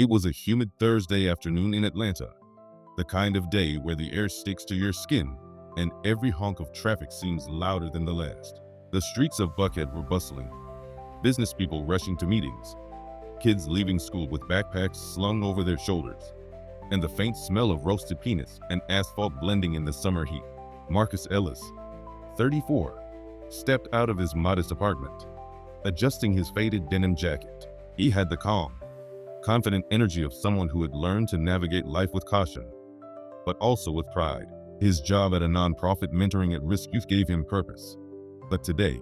It was a humid Thursday afternoon in Atlanta, the kind of day where the air sticks to your skin and every honk of traffic seems louder than the last. The streets of Buckhead were bustling, business people rushing to meetings, kids leaving school with backpacks slung over their shoulders, and the faint smell of roasted peanuts and asphalt blending in the summer heat. Marcus Ellis, 34, stepped out of his modest apartment, adjusting his faded denim jacket. He had the calm, confident energy of someone who had learned to navigate life with caution, but also with pride. His job at a nonprofit mentoring at-risk youth gave him purpose. But today,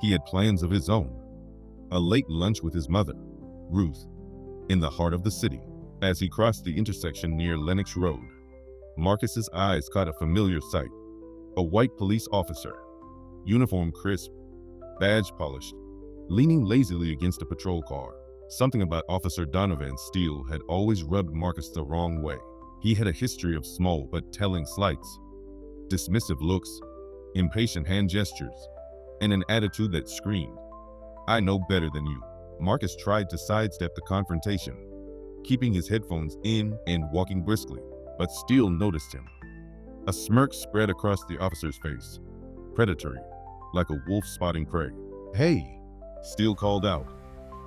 he had plans of his own. A late lunch with his mother, Ruth, in the heart of the city. As he crossed the intersection near Lenox Road, Marcus's eyes caught a familiar sight. A white police officer, uniform crisp, badge polished, leaning lazily against a patrol car. Something about Officer Donovan Steele had always rubbed Marcus the wrong way. He had a history of small but telling slights, dismissive looks, impatient hand gestures, and an attitude that screamed, "I know better than you." Marcus tried to sidestep the confrontation, keeping his headphones in and walking briskly, but Steele noticed him. A smirk spread across the officer's face, predatory, like a wolf spotting prey. "Hey," Steele called out,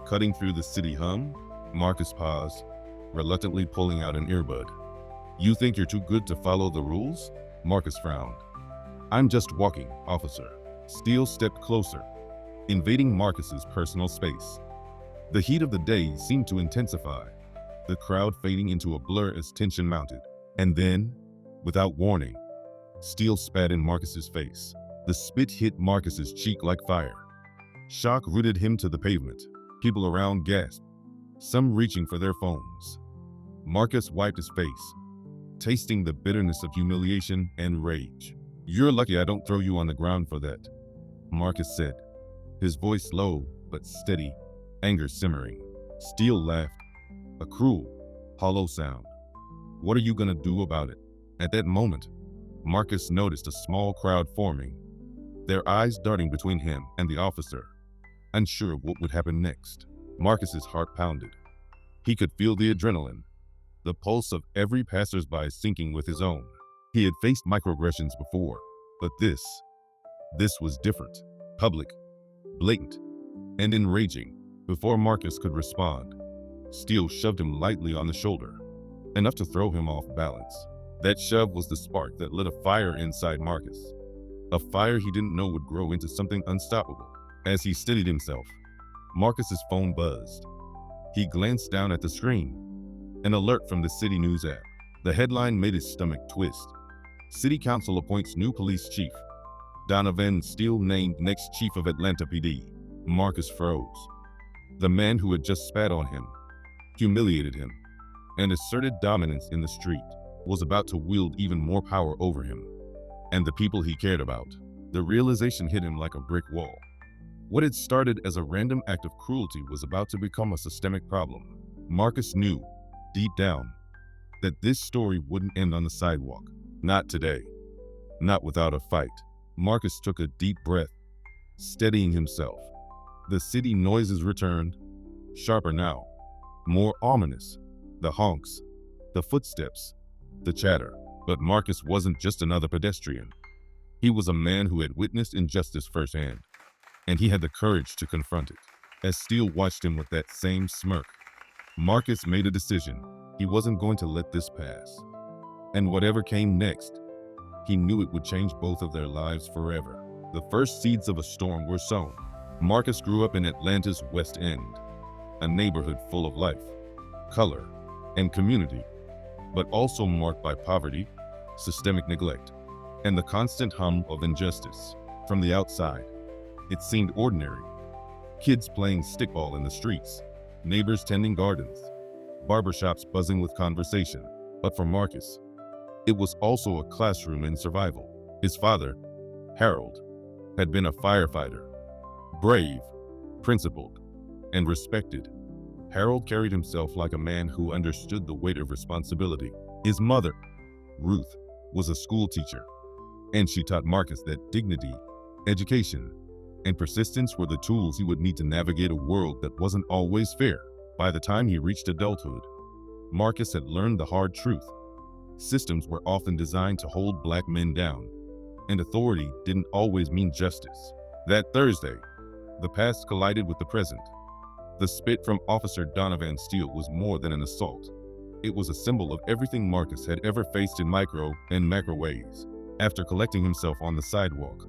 cutting through the city hum. Marcus paused, reluctantly pulling out an earbud. "You think you're too good to follow the rules?" Marcus frowned. "I'm just walking, officer." Steele stepped closer, invading Marcus's personal space. The heat of the day seemed to intensify, the crowd fading into a blur as tension mounted. And then, without warning, Steele spat in Marcus's face. The spit hit Marcus's cheek like fire. Shock rooted him to the pavement. People around gasped, some reaching for their phones. Marcus wiped his face, tasting the bitterness of humiliation and rage. "You're lucky I don't throw you on the ground for that," Marcus said, his voice low but steady, anger simmering. Steele laughed, a cruel, hollow sound. "What are you gonna do about it?" At that moment, Marcus noticed a small crowd forming, their eyes darting between him and the officer, unsure what would happen next. Marcus's heart pounded. He could feel the adrenaline, the pulse of every passersby syncing with his own. He had faced microaggressions before, but this was different, public, blatant, and enraging. Before Marcus could respond, Steele shoved him lightly on the shoulder, enough to throw him off balance. That shove was the spark that lit a fire inside Marcus, a fire he didn't know would grow into something unstoppable. As he steadied himself, Marcus's phone buzzed. He glanced down at the screen, an alert from the city news app. The headline made his stomach twist. City Council appoints new police chief. Donovan Steele named next chief of Atlanta PD. Marcus froze. The man who had just spat on him, humiliated him, and asserted dominance in the street was about to wield even more power over him and the people he cared about. The realization hit him like a brick wall. What had started as a random act of cruelty was about to become a systemic problem. Marcus knew, deep down, that this story wouldn't end on the sidewalk. Not today. Not without a fight. Marcus took a deep breath, steadying himself. The city noises returned, sharper now, more ominous. The honks, the footsteps, the chatter. But Marcus wasn't just another pedestrian. He was a man who had witnessed injustice firsthand, and he had the courage to confront it. As Steele watched him with that same smirk, Marcus made a decision. He wasn't going to let this pass. And whatever came next, he knew it would change both of their lives forever. The first seeds of a storm were sown. Marcus grew up in Atlanta's West End, a neighborhood full of life, color, and community, but also marked by poverty, systemic neglect, and the constant hum of injustice. From the outside, it seemed ordinary. Kids playing stickball in the streets, neighbors tending gardens, barbershops buzzing with conversation. But for Marcus, it was also a classroom in survival. His father, Harold, had been a firefighter, brave, principled, and respected. Harold carried himself like a man who understood the weight of responsibility. His mother, Ruth, was a school teacher, and she taught Marcus that dignity, education, and persistence were the tools he would need to navigate a world that wasn't always fair. By the time he reached adulthood, Marcus had learned the hard truth. Systems were often designed to hold black men down, and authority didn't always mean justice. That Thursday, the past collided with the present. The spit from Officer Donovan Steele was more than an assault. It was a symbol of everything Marcus had ever faced in micro and macro ways. After collecting himself on the sidewalk,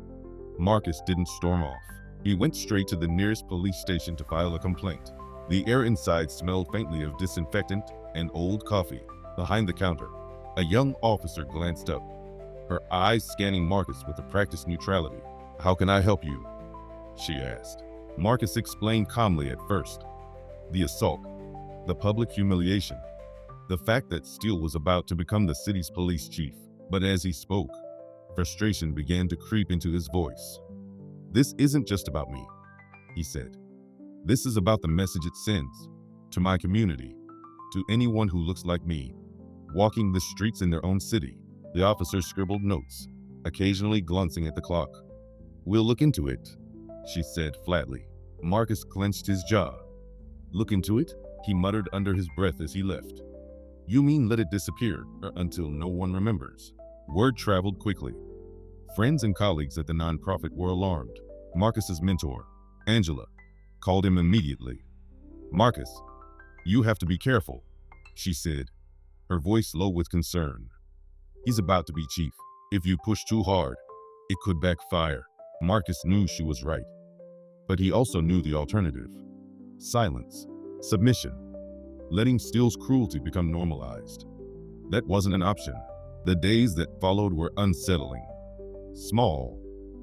Marcus didn't storm off. He went straight to the nearest police station to file a complaint. The air inside smelled faintly of disinfectant and old coffee. Behind the counter, a young officer glanced up, her eyes scanning Marcus with a practiced neutrality. "How can I help you?" she asked. Marcus explained calmly at first. The assault, the public humiliation, the fact that Steele was about to become the city's police chief. But as he spoke, frustration began to creep into his voice. "This isn't just about me," he said. "This is about the message it sends to my community, to anyone who looks like me, walking the streets in their own city." The officer scribbled notes, occasionally glancing at the clock. "We'll look into it," she said flatly. Marcus clenched his jaw. "Look into it?" he muttered under his breath as he left. "You mean let it disappear until no one remembers?" Word traveled quickly. Friends and colleagues at the nonprofit were alarmed. Marcus's mentor, Angela, called him immediately. "Marcus, you have to be careful," she said, her voice low with concern. "He's about to be chief. If you push too hard, it could backfire." Marcus knew she was right, but he also knew the alternative. Silence, submission, letting Steele's cruelty become normalized. That wasn't an option. The days that followed were unsettling. Small,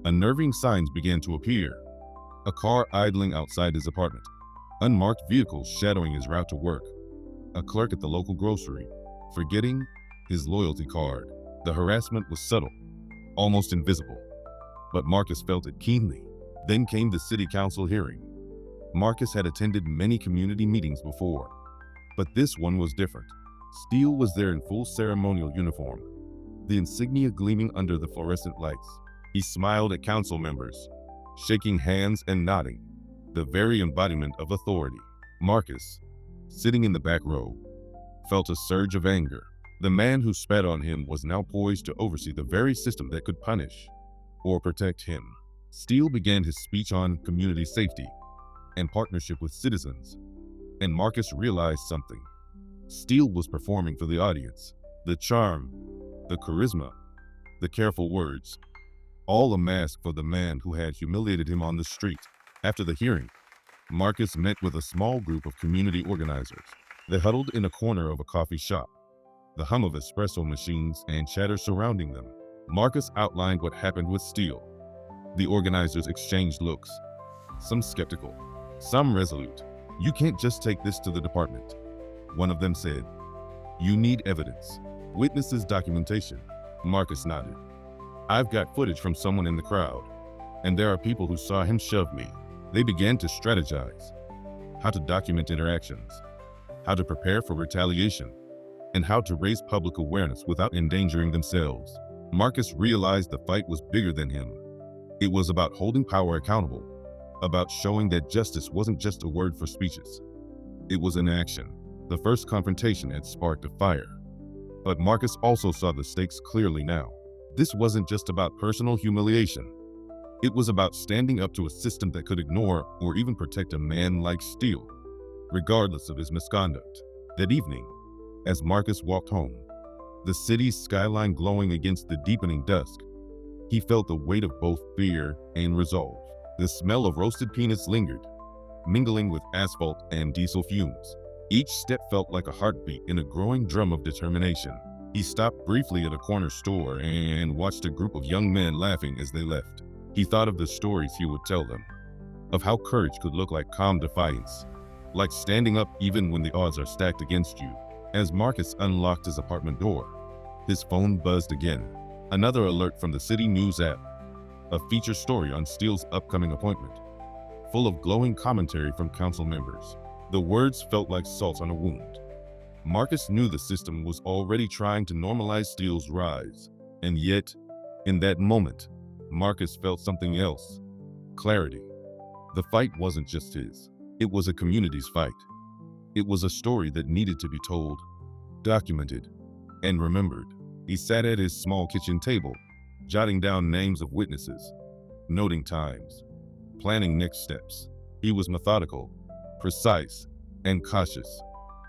unnerving signs began to appear. A car idling outside his apartment, unmarked vehicles shadowing his route to work, a clerk at the local grocery forgetting his loyalty card. The harassment was subtle, almost invisible, but Marcus felt it keenly. Then came the city council hearing. Marcus had attended many community meetings before, but this one was different. Steele was there in full ceremonial uniform, the insignia gleaming under the fluorescent lights. He smiled at council members, shaking hands and nodding, the very embodiment of authority. Marcus, sitting in the back row, felt a surge of anger. The man who spat on him was now poised to oversee the very system that could punish or protect him. Steele began his speech on community safety and partnership with citizens, and Marcus realized something. Steele was performing for the audience. The charm, the charisma, the careful words, all a mask for the man who had humiliated him on the street. After the hearing, Marcus met with a small group of community organizers. They huddled in a corner of a coffee shop, the hum of espresso machines and chatter surrounding them. Marcus outlined what happened with Steele. The organizers exchanged looks, some skeptical, some resolute. "You can't just take this to the department," one of them said. "You need evidence, witnesses, documentation." Marcus nodded. "I've got footage from someone in the crowd, and there are people who saw him shove me." They began to strategize, how to document interactions, how to prepare for retaliation, and how to raise public awareness without endangering themselves. Marcus realized the fight was bigger than him. It was about holding power accountable, about showing that justice wasn't just a word for speeches. It was an action. The first confrontation had sparked a fire. But Marcus also saw the stakes clearly now. This wasn't just about personal humiliation. It was about standing up to a system that could ignore or even protect a man like Steele, regardless of his misconduct. That evening, as Marcus walked home, the city's skyline glowing against the deepening dusk, he felt the weight of both fear and resolve. The smell of roasted peanuts lingered, mingling with asphalt and diesel fumes. Each step felt like a heartbeat in a growing drum of determination. He stopped briefly at a corner store and watched a group of young men laughing as they left. He thought of the stories he would tell them, of how courage could look like calm defiance, like standing up even when the odds are stacked against you. As Marcus unlocked his apartment door, his phone buzzed again. Another alert from the city news app, a feature story on Steele's upcoming appointment, full of glowing commentary from council members. The words felt like salt on a wound. Marcus knew the system was already trying to normalize Steele's rise, and yet, in that moment, Marcus felt something else: clarity. The fight wasn't just his, it was a community's fight. It was a story that needed to be told, documented, and remembered. He sat at his small kitchen table, jotting down names of witnesses, noting times, planning next steps. He was methodical, precise, and cautious,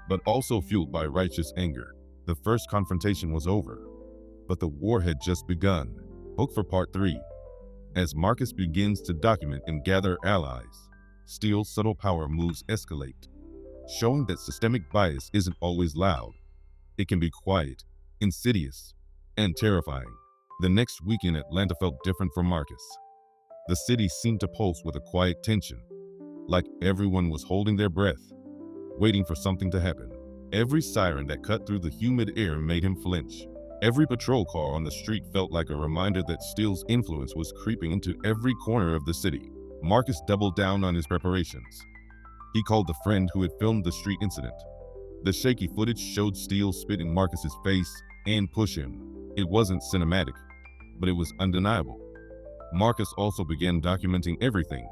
but also fueled by righteous anger. The first confrontation was over, but the war had just begun. Book for Part 3. As Marcus begins to document and gather allies, Steele's subtle power moves escalate, showing that systemic bias isn't always loud. It can be quiet, insidious, and terrifying. The next week in Atlanta felt different for Marcus. The city seemed to pulse with a quiet tension, like everyone was holding their breath, waiting for something to happen. Every siren that cut through the humid air made him flinch. Every patrol car on the street felt like a reminder that Steele's influence was creeping into every corner of the city. Marcus doubled down on his preparations. He called the friend who had filmed the street incident. The shaky footage showed Steele spit in Marcus's face and push him. It wasn't cinematic, but it was undeniable. Marcus also began documenting everything: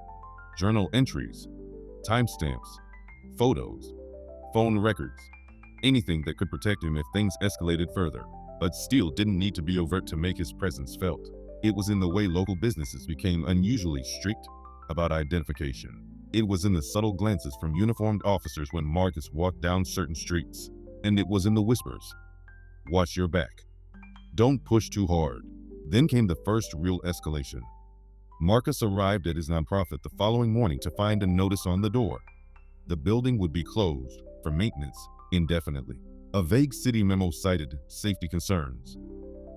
journal entries, timestamps, photos, phone records, anything that could protect him if things escalated further. But Steele didn't need to be overt to make his presence felt. It was in the way local businesses became unusually strict about identification. It was in the subtle glances from uniformed officers when Marcus walked down certain streets. And it was in the whispers: "Watch your back. Don't push too hard." Then came the first real escalation. Marcus arrived at his nonprofit the following morning to find a notice on the door. The building would be closed for maintenance indefinitely. A vague city memo cited safety concerns.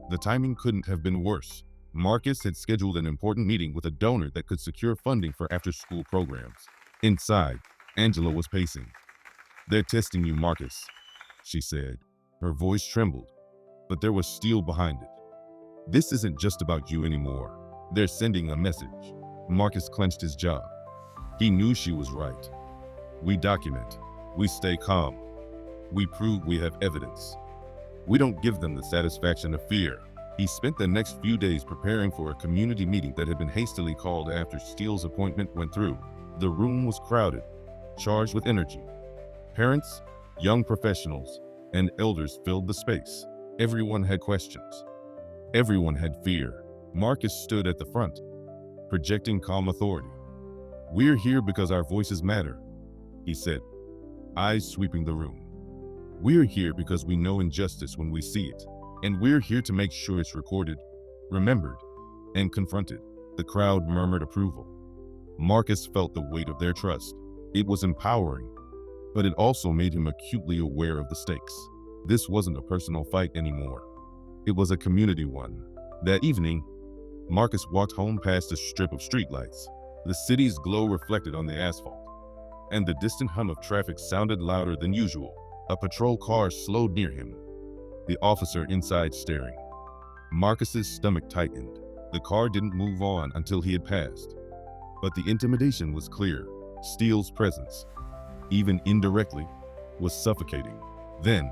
The timing couldn't have been worse. Marcus had scheduled an important meeting with a donor that could secure funding for after-school programs. Inside, Angela was pacing. "They're testing you, Marcus," she said. Her voice trembled, but there was steel behind it. "This isn't just about you anymore. They're sending a message." Marcus clenched his jaw. He knew she was right. "We document. We stay calm. We prove we have evidence. We don't give them the satisfaction of fear." He spent the next few days preparing for a community meeting that had been hastily called after Steele's appointment went through. The room was crowded, charged with energy. Parents, young professionals, and elders filled the space. Everyone had questions. Everyone had fear. Marcus stood at the front, projecting calm authority. "We're here because our voices matter," he said, eyes sweeping the room. "We're here because we know injustice when we see it. And we're here to make sure it's recorded, remembered, and confronted." The crowd murmured approval. Marcus felt the weight of their trust. It was empowering, but it also made him acutely aware of the stakes. This wasn't a personal fight anymore. It was a community one. That evening, Marcus walked home past a strip of streetlights. The city's glow reflected on the asphalt, and the distant hum of traffic sounded louder than usual. A patrol car slowed near him, the officer inside staring. Marcus's stomach tightened. The car didn't move on until he had passed. But the intimidation was clear. Steele's presence, even indirectly, was suffocating. Then,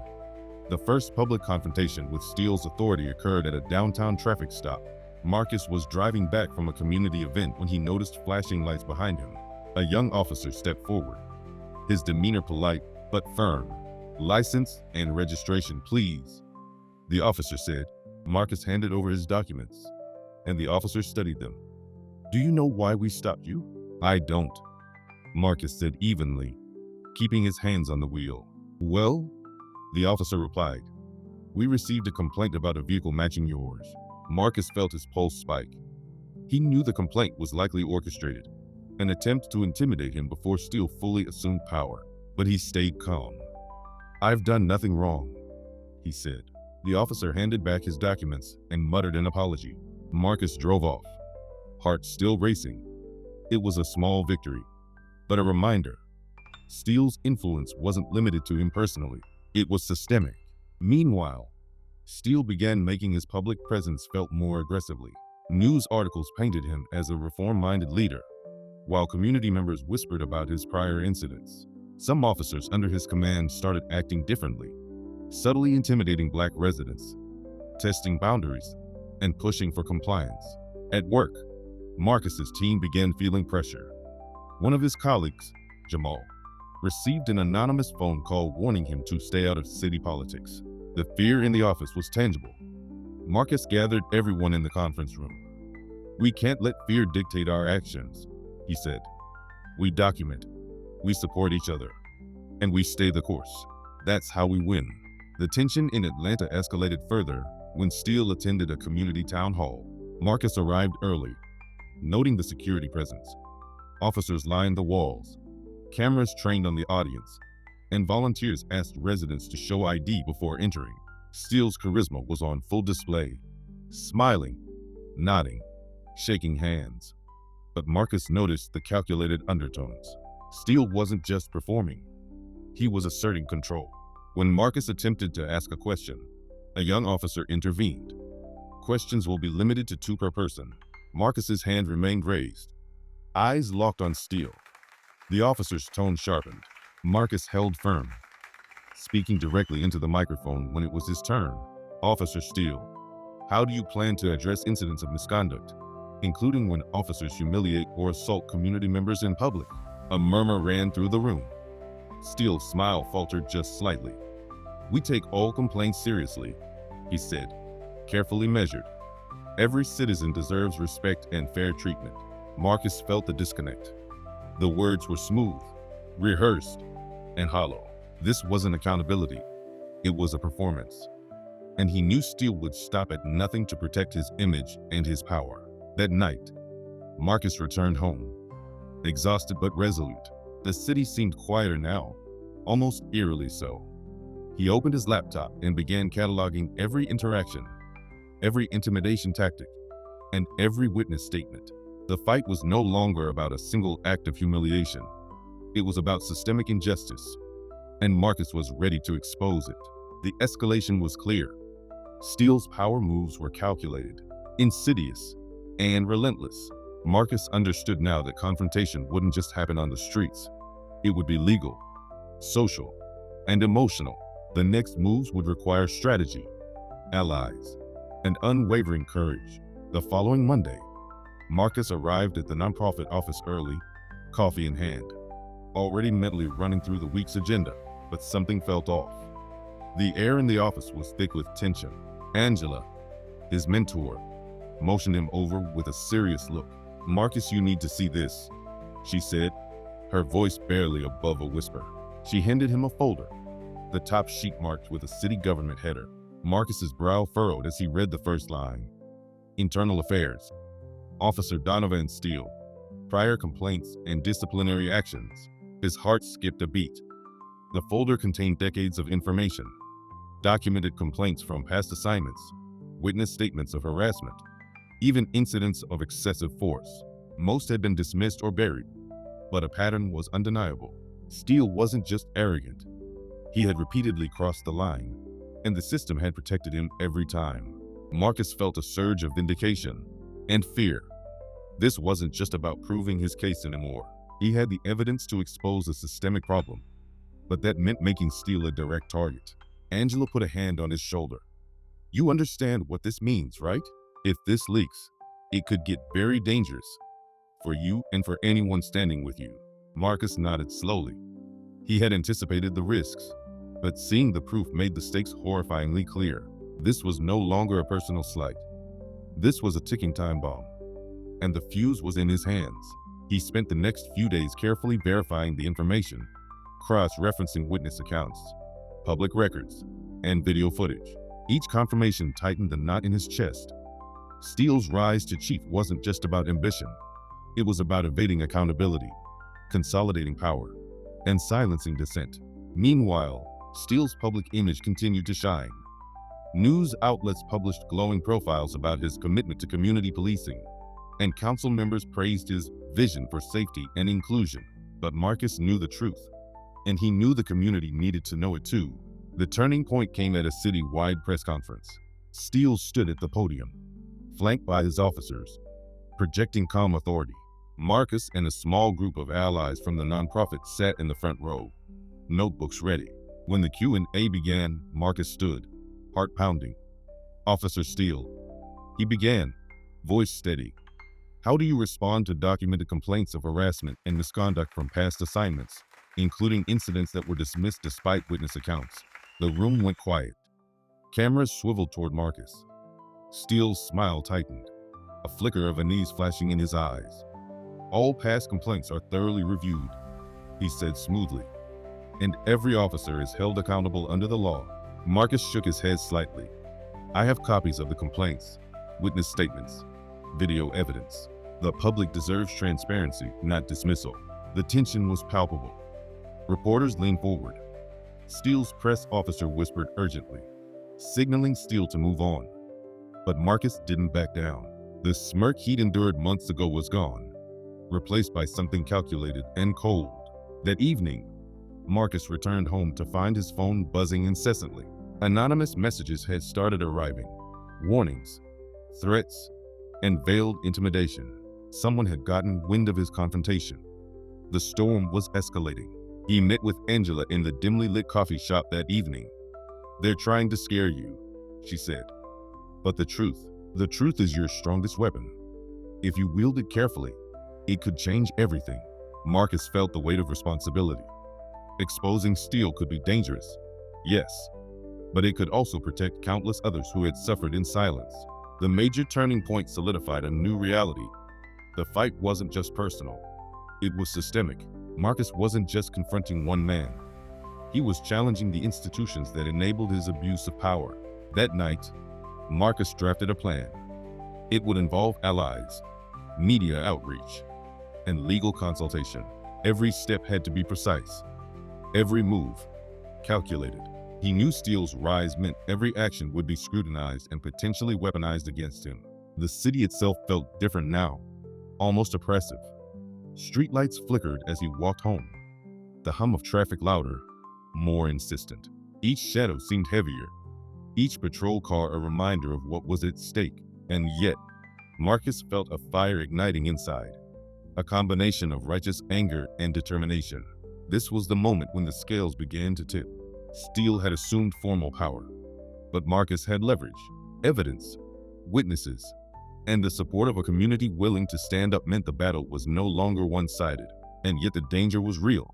the first public confrontation with Steele's authority occurred at a downtown traffic stop. Marcus was driving back from a community event when he noticed flashing lights behind him. A young officer stepped forward, his demeanor polite but firm. "License and registration, please," the officer said. Marcus handed over his documents, and the officer studied them. "Do you know why we stopped you?" "I don't," Marcus said evenly, keeping his hands on the wheel. "Well," the officer replied, "we received a complaint about a vehicle matching yours." Marcus felt his pulse spike. He knew the complaint was likely orchestrated, an attempt to intimidate him before Steele fully assumed power. But he stayed calm. "I've done nothing wrong," he said. The officer handed back his documents and muttered an apology. Marcus drove off, heart still racing. It was a small victory, but a reminder. Steele's influence wasn't limited to him personally. It was systemic. Meanwhile, Steele began making his public presence felt more aggressively. News articles painted him as a reform-minded leader, while community members whispered about his prior incidents. Some officers under his command started acting differently, subtly intimidating Black residents, testing boundaries, and pushing for compliance. At work, Marcus's team began feeling pressure. One of his colleagues, Jamal, received an anonymous phone call warning him to stay out of city politics. The fear in the office was tangible. Marcus gathered everyone in the conference room. "We can't let fear dictate our actions," he said. "We document, we support each other, and we stay the course. That's how we win." The tension in Atlanta escalated further when Steele attended a community town hall. Marcus arrived early, noting the security presence. Officers lined the walls, cameras trained on the audience, and volunteers asked residents to show ID before entering. Steele's charisma was on full display, smiling, nodding, shaking hands. But Marcus noticed the calculated undertones. Steele wasn't just performing, he was asserting control. When Marcus attempted to ask a question, a young officer intervened. "Questions will be limited to 2 per person." Marcus's hand remained raised, eyes locked on Steele. The officer's tone sharpened. Marcus held firm, speaking directly into the microphone when it was his turn. "Officer Steele, how do you plan to address incidents of misconduct, including when officers humiliate or assault community members in public?" A murmur ran through the room. Steele's smile faltered just slightly. "We take all complaints seriously," he said, carefully measured. "Every citizen deserves respect and fair treatment." Marcus felt the disconnect. The words were smooth, rehearsed, and hollow. This wasn't accountability, it was a performance. And he knew Steele would stop at nothing to protect his image and his power. That night, Marcus returned home, exhausted but resolute. The city seemed quieter now, almost eerily so. He opened his laptop and began cataloging every interaction, every intimidation tactic, and every witness statement. The fight was no longer about a single act of humiliation. It was about systemic injustice, and Marcus was ready to expose it. The escalation was clear. Steele's power moves were calculated, insidious, and relentless. Marcus understood now that confrontation wouldn't just happen on the streets. It would be legal, social, and emotional. The next moves would require strategy, allies, and unwavering courage. The following Monday, Marcus arrived at the nonprofit office early, coffee in hand, already mentally running through the week's agenda, but something felt off. The air in the office was thick with tension. Angela, his mentor, motioned him over with a serious look. "Marcus, you need to see this," she said, her voice barely above a whisper. She handed him a folder, the top sheet marked with a city government header. Marcus's brow furrowed as he read the first line. "Internal Affairs, Officer Donovan Steele, prior complaints and disciplinary actions." His heart skipped a beat. The folder contained decades of information, documented complaints from past assignments, witness statements of harassment, even incidents of excessive force. Most had been dismissed or buried, but a pattern was undeniable. Steele wasn't just arrogant. He had repeatedly crossed the line, and the system had protected him every time. Marcus felt a surge of vindication and fear. This wasn't just about proving his case anymore. He had the evidence to expose a systemic problem, but that meant making Steele a direct target. Angela put a hand on his shoulder. "You understand what this means, right? If this leaks, it could get very dangerous for you and for anyone standing with you." Marcus nodded slowly. He had anticipated the risks, but seeing the proof made the stakes horrifyingly clear. This was no longer a personal slight. This was a ticking time bomb, and the fuse was in his hands. He spent the next few days carefully verifying the information, cross-referencing witness accounts, public records, and video footage. Each confirmation tightened the knot in his chest. Steele's rise to chief wasn't just about ambition. It was about evading accountability, consolidating power, and silencing dissent. Meanwhile, Steele's public image continued to shine. News outlets published glowing profiles about his commitment to community policing, and council members praised his vision for safety and inclusion. But Marcus knew the truth, and he knew the community needed to know it too. The turning point came at a city-wide press conference. Steele stood at the podium, flanked by his officers, projecting calm authority. Marcus and a small group of allies from the nonprofit sat in the front row, notebooks ready. When the Q&A began, Marcus stood, heart pounding. "Officer Steele," he began, voice steady. "How do you respond to documented complaints of harassment and misconduct from past assignments?" including incidents that were dismissed despite witness accounts. The room went quiet. Cameras swiveled toward Marcus. Steele's smile tightened, a flicker of unease flashing in his eyes. "All past complaints are thoroughly reviewed," he said smoothly, "and every officer is held accountable under the law." Marcus shook his head slightly. "I have copies of the complaints, witness statements, video evidence. The public deserves transparency, not dismissal." The tension was palpable. Reporters leaned forward. Steele's press officer whispered urgently, signaling Steele to move on. But Marcus didn't back down. The smirk he'd endured months ago was gone, replaced by something calculated and cold. That evening, Marcus returned home to find his phone buzzing incessantly. Anonymous messages had started arriving. Warnings, threats, and veiled intimidation. Someone had gotten wind of his confrontation. The storm was escalating. He met with Angela in the dimly lit coffee shop that evening. "They're trying to scare you," she said. "But the truth is your strongest weapon. If you wield it carefully, it could change everything." Marcus felt the weight of responsibility. Exposing Steele could be dangerous, yes, but it could also protect countless others who had suffered in silence. The major turning point solidified a new reality. The fight wasn't just personal. It was systemic. Marcus wasn't just confronting one man. He was challenging the institutions that enabled his abuse of power. That night, Marcus drafted a plan. It would involve allies, media outreach, and legal consultation. Every step had to be precise. Every move, calculated. He knew Steele's rise meant every action would be scrutinized and potentially weaponized against him. The city itself felt different now, almost oppressive. Streetlights flickered as he walked home, the hum of traffic louder, more insistent. Each shadow seemed heavier, each patrol car a reminder of what was at stake. And yet, Marcus felt a fire igniting inside, a combination of righteous anger and determination. This was the moment when the scales began to tip. Steele had assumed formal power, but Marcus had leverage, evidence, witnesses, and the support of a community willing to stand up meant the battle was no longer one-sided. And yet the danger was real.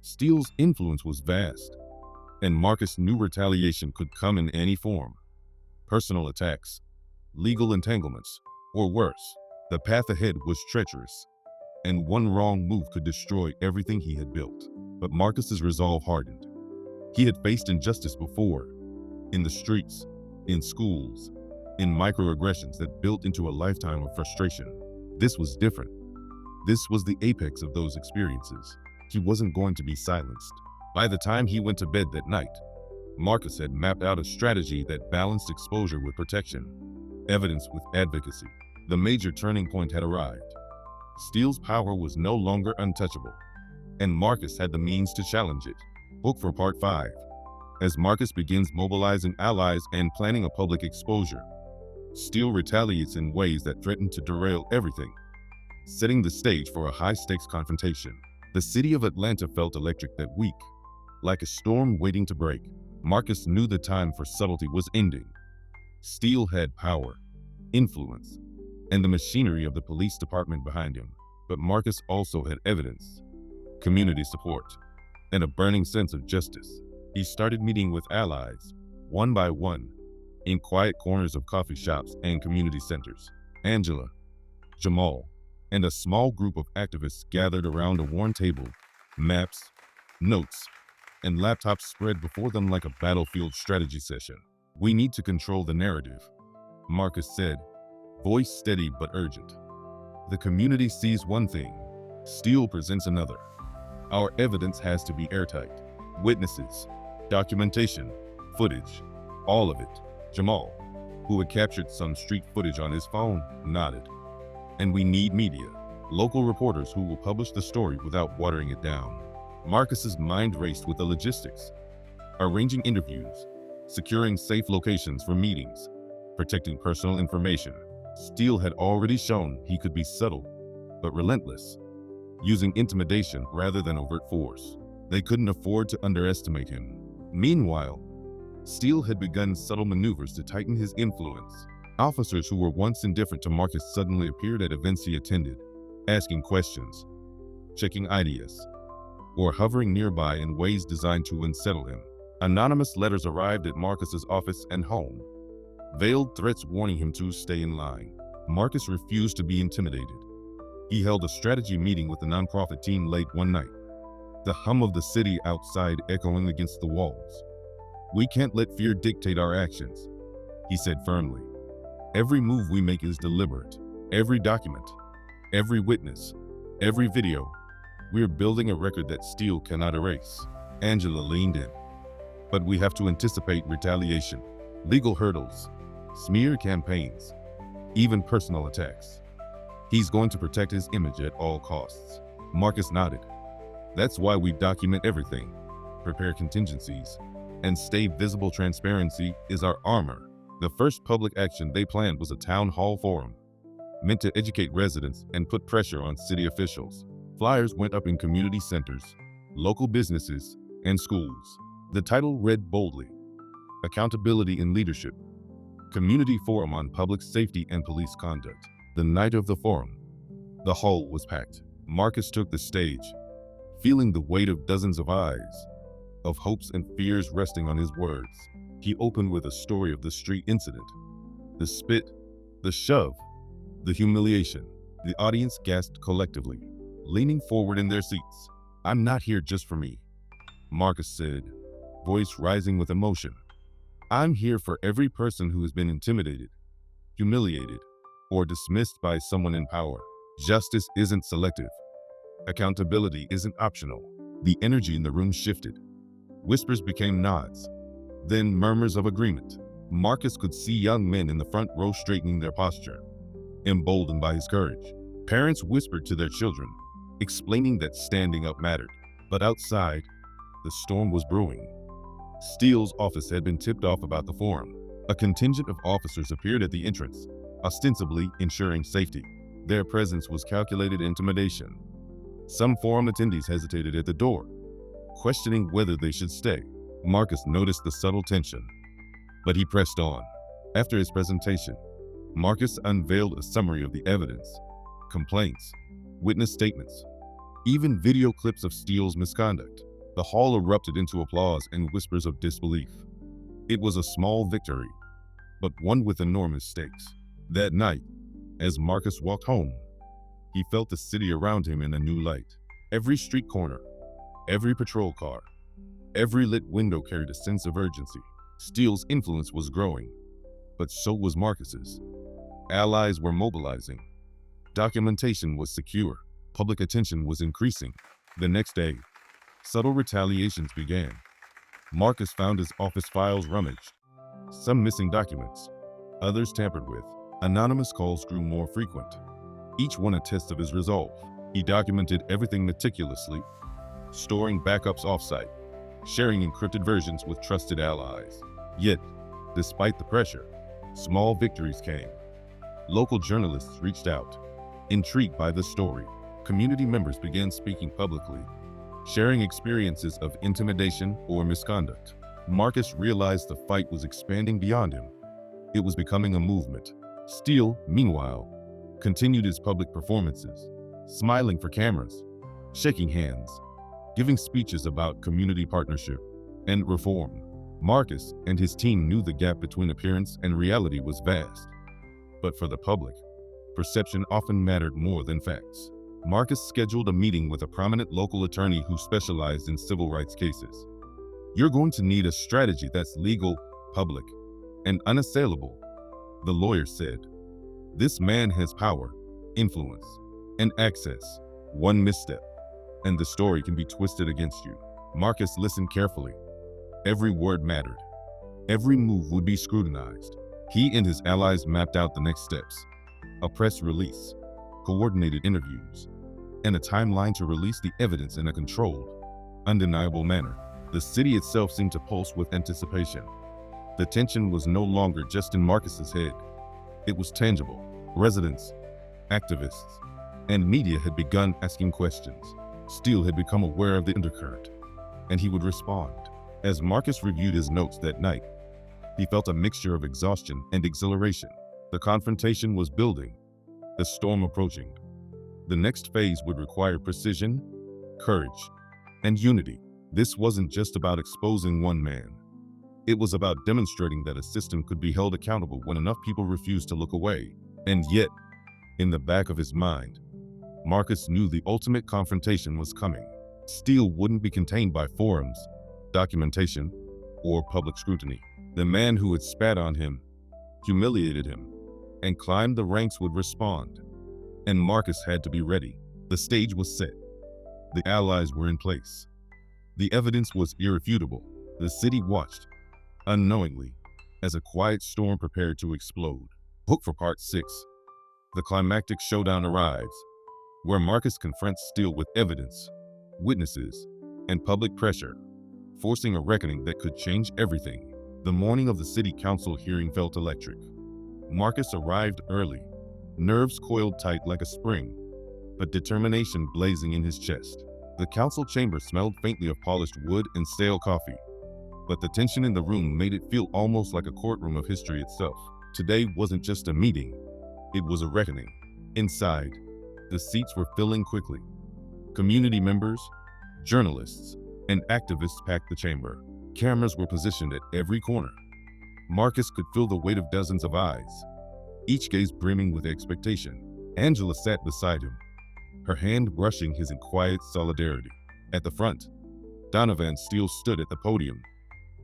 Steele's influence was vast, and Marcus knew retaliation could come in any form. Personal attacks, legal entanglements, or worse. The path ahead was treacherous, and one wrong move could destroy everything he had built. But Marcus's resolve hardened. He had faced injustice before, in the streets, in schools, in microaggressions that built into a lifetime of frustration. This was different. This was the apex of those experiences. He wasn't going to be silenced. By the time he went to bed that night, Marcus had mapped out a strategy that balanced exposure with protection, evidence with advocacy. The major turning point had arrived. Steele's power was no longer untouchable, and Marcus had the means to challenge it. Book for Part 5. As Marcus begins mobilizing allies and planning a public exposure, Steele retaliates in ways that threaten to derail everything, setting the stage for a high-stakes confrontation. The city of Atlanta felt electric that week, like a storm waiting to break. Marcus knew the time for subtlety was ending. Steele had power, influence, and the machinery of the police department behind him. But Marcus also had evidence, community support, and a burning sense of justice. He started meeting with allies, one by one, in quiet corners of coffee shops and community centers. Angela, Jamal, and a small group of activists gathered around a worn table, maps, notes, and laptops spread before them like a battlefield strategy session. "We need to control the narrative," Marcus said, voice steady but urgent. "The community sees one thing, Steele presents another. Our evidence has to be airtight. Witnesses, documentation, footage, all of it." Jamal, who had captured some street footage on his phone, nodded. "And we need media, local reporters who will publish the story without watering it down." Marcus's mind raced with the logistics, arranging interviews, securing safe locations for meetings, protecting personal information. Steele had already shown he could be subtle, but relentless, using intimidation rather than overt force. They couldn't afford to underestimate him. Meanwhile, Steele had begun subtle maneuvers to tighten his influence. Officers who were once indifferent to Marcus suddenly appeared at events he attended, asking questions, checking ideas, or hovering nearby in ways designed to unsettle him. Anonymous letters arrived at Marcus's office and home, veiled threats warning him to stay in line. Marcus refused to be intimidated. He held a strategy meeting with the nonprofit team late one night, the hum of the city outside echoing against the walls. "We can't let fear dictate our actions," he said firmly. "Every move we make is deliberate. Every document, every witness, every video. We're building a record that steel cannot erase." Angela leaned in. "But we have to anticipate retaliation, legal hurdles, smear campaigns, even personal attacks. He's going to protect his image at all costs." Marcus nodded. "That's why we document everything, prepare contingencies, and stay visible. Transparency is our armor." The first public action they planned was a town hall forum, meant to educate residents and put pressure on city officials. Flyers went up in community centers, local businesses, and schools. The title read boldly, "Accountability in Leadership, Community Forum on Public Safety and Police Conduct." The night of the forum, the hall was packed. Marcus took the stage, feeling the weight of dozens of eyes, of hopes and fears resting on his words. He opened with a story of the street incident, the spit, the shove, the humiliation. The audience gasped collectively, leaning forward in their seats. "I'm not here just for me," Marcus said, voice rising with emotion. "I'm here for every person who has been intimidated, humiliated, or dismissed by someone in power. Justice isn't selective. Accountability isn't optional." The energy in the room shifted. Whispers became nods, then murmurs of agreement. Marcus could see young men in the front row straightening their posture, emboldened by his courage. Parents whispered to their children, explaining that standing up mattered. But outside, the storm was brewing. Steele's office had been tipped off about the forum. A contingent of officers appeared at the entrance, ostensibly ensuring safety. Their presence was calculated intimidation. Some forum attendees hesitated at the door, questioning whether they should stay. Marcus noticed the subtle tension, but he pressed on. After his presentation, Marcus unveiled a summary of the evidence, complaints, witness statements, even video clips of Steele's misconduct. The hall erupted into applause and whispers of disbelief. It was a small victory, but one with enormous stakes. That night, as Marcus walked home, he felt the city around him in a new light. Every street corner, every patrol car, every lit window carried a sense of urgency. Steele's influence was growing, but so was Marcus's. Allies were mobilizing. Documentation was secure. Public attention was increasing. The next day, subtle retaliations began. Marcus found his office files rummaged, some missing documents, others tampered with. Anonymous calls grew more frequent, each one a test of his resolve. He documented everything meticulously, storing backups offsite, sharing encrypted versions with trusted allies. Yet, despite the pressure, small victories came. Local journalists reached out, intrigued by the story. Community members began speaking publicly, sharing experiences of intimidation or misconduct. Marcus realized the fight was expanding beyond him. It was becoming a movement. Steele, meanwhile, continued his public performances, smiling for cameras, shaking hands, giving speeches about community partnership and reform. Marcus and his team knew the gap between appearance and reality was vast. But for the public, perception often mattered more than facts. Marcus scheduled a meeting with a prominent local attorney who specialized in civil rights cases. "You're going to need a strategy that's legal, public, and unassailable," the lawyer said. "This man has power, influence, and access. One misstep, and the story can be twisted against you." Marcus listened carefully. Every word mattered. Every move would be scrutinized. He and his allies mapped out the next steps: a press release, coordinated interviews, and a timeline to release the evidence in a controlled, undeniable manner. The city itself seemed to pulse with anticipation. The tension was no longer just in Marcus's head. It was tangible. Residents, activists, and media had begun asking questions. Steele had become aware of the undercurrent, and he would respond. As Marcus reviewed his notes that night, he felt a mixture of exhaustion and exhilaration. The confrontation was building, the storm approaching. The next phase would require precision, courage, and unity. This wasn't just about exposing one man. It was about demonstrating that a system could be held accountable when enough people refused to look away. And yet, in the back of his mind, Marcus knew the ultimate confrontation was coming. Steele wouldn't be contained by forums, documentation, or public scrutiny. The man who had spat on him, humiliated him, and climbed the ranks would respond. And Marcus had to be ready. The stage was set. The allies were in place. The evidence was irrefutable. The city watched, unknowingly, as a quiet storm prepared to explode. Book for Part 6. The climactic showdown arrives, where Marcus confronts Steele with evidence, witnesses, and public pressure, forcing a reckoning that could change everything. The morning of the city council hearing felt electric. Marcus arrived early, nerves coiled tight like a spring, but determination blazing in his chest. The council chamber smelled faintly of polished wood and stale coffee, but the tension in the room made it feel almost like a courtroom of history itself. Today wasn't just a meeting, it was a reckoning. Inside, the seats were filling quickly. Community members, journalists, and activists packed the chamber. Cameras were positioned at every corner. Marcus could feel the weight of dozens of eyes, each gaze brimming with expectation. Angela sat beside him, her hand brushing his in quiet solidarity. At the front, Donovan Steele stood at the podium,